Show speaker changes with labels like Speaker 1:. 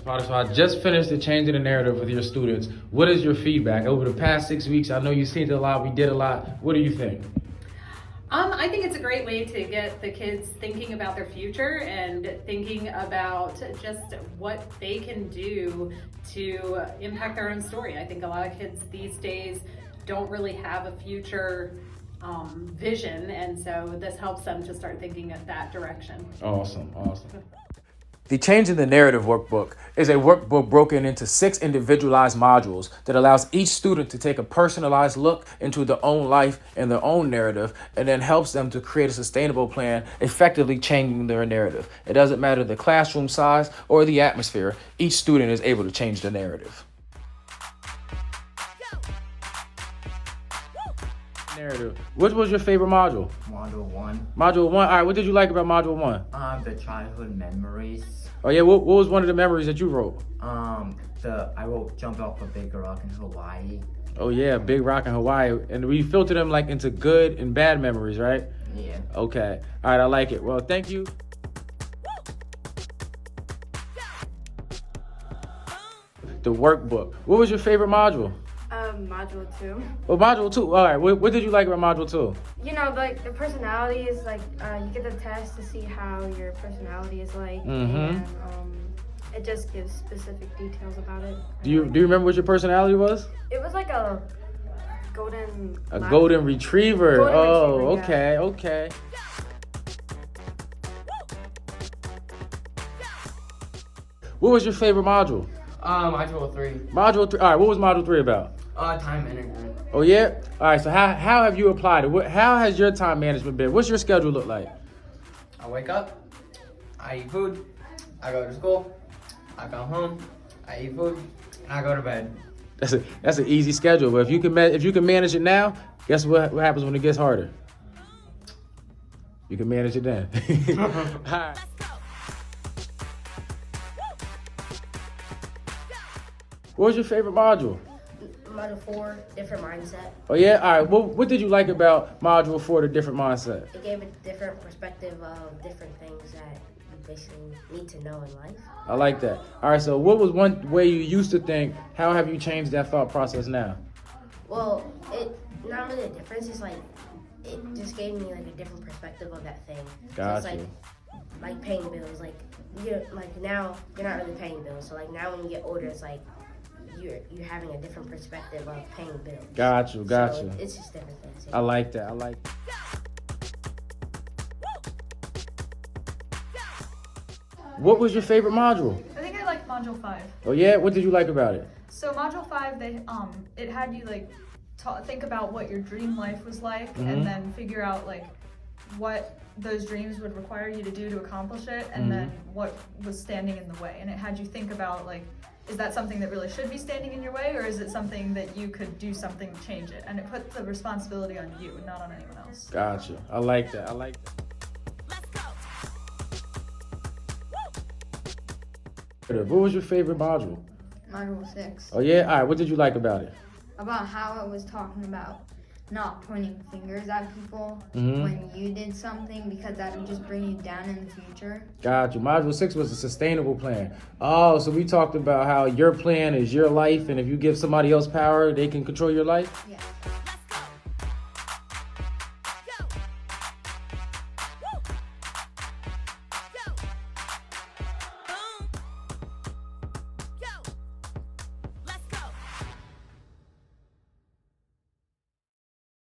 Speaker 1: Mr. Potter, so I just finished the Changing the Narrative with your students. What is your feedback? Over the past 6 weeks, I know you've seen a lot, we did a lot. What do you think?
Speaker 2: I think it's a great way to get the kids thinking about their future and thinking about just what they can do to impact their own story. I think a lot of kids these days don't really have a future vision, and so this helps them to start thinking in that direction.
Speaker 1: Awesome.
Speaker 3: The Changing the Narrative workbook is a workbook broken into 6 individualized modules that allows each student to take a personalized look into their own life and their own narrative, and then helps them to create a sustainable plan, effectively changing their narrative. It doesn't matter the classroom size or the atmosphere, each student is able to change the narrative. Narrative. What was your favorite module?
Speaker 4: Module 1.
Speaker 3: Module 1. All right, what did you like about Module 1?
Speaker 4: The childhood memories.
Speaker 3: Oh yeah, what was one of the memories that you wrote?
Speaker 4: I wrote jump off a big rock in Hawaii.
Speaker 3: Oh yeah, Big Rock in Hawaii. And we filter them like into good and bad memories, right?
Speaker 4: Yeah.
Speaker 3: Okay. All right, I like it. Well, thank you. The workbook. What was your favorite module?
Speaker 5: Module 2.
Speaker 3: Well, Module 2. All right, what did you like about Module 2?
Speaker 5: You know, like the personality is like, you get the test to see how your personality is like. And it just gives specific details about it.
Speaker 3: Do you remember what your personality was?
Speaker 5: It was like a golden...
Speaker 3: Golden retriever.
Speaker 5: Golden retriever, yeah.
Speaker 3: Okay. What was your favorite module?
Speaker 4: Module 3.
Speaker 3: Module 3. All right, what was Module 3 about?
Speaker 4: Time management.
Speaker 3: Oh, yeah? All right, so how have you applied it? How has your time management been? What's your schedule look like?
Speaker 4: I wake up, I eat food, I go to school, I come home, I eat food, and I go to bed.
Speaker 3: That's an easy schedule, but if you can manage it now, guess what happens when it gets harder? You can manage it then. All right. What was your favorite module?
Speaker 6: Module 4, different mindset.
Speaker 3: Oh yeah? All right, what did you like about Module 4, the different mindset?
Speaker 6: It gave a different perspective of different things that you basically need to know in life.
Speaker 3: I like that. All right, so what was one way you used to think? How have you changed that thought process now?
Speaker 6: Well, it not really a difference. It's like, it just gave me like a different perspective of that thing.
Speaker 3: Got
Speaker 6: so it's
Speaker 3: you.
Speaker 6: like paying bills. Like now you're not really paying bills. So like now when you get older, it's like you're having a different perspective of paying bills.
Speaker 3: Got you.
Speaker 6: So it's just different things.
Speaker 3: I like that. What was your favorite module?
Speaker 7: I think I liked Module 5.
Speaker 3: Oh yeah? What did you like about it?
Speaker 7: So Module 5, it had you like think about what your dream life was like, and then figure out like what those dreams would require you to do to accomplish it, and then what was standing in the way. And it had you think about like, is that something that really should be standing in your way, or is it something that you could do something to change it? And it put the responsibility on you and not on anyone else.
Speaker 3: Gotcha. I like that. What was your favorite module?
Speaker 8: Module 6.
Speaker 3: Oh yeah? All right, what did you like about it?
Speaker 8: About how it was talking about not pointing fingers at people when you did something, because that would just bring you down in the future.
Speaker 3: Gotcha. Module 6 was a sustainable plan. Oh, so we talked about how your plan is your life, and if you give somebody else power, they can control your life?
Speaker 8: Yeah.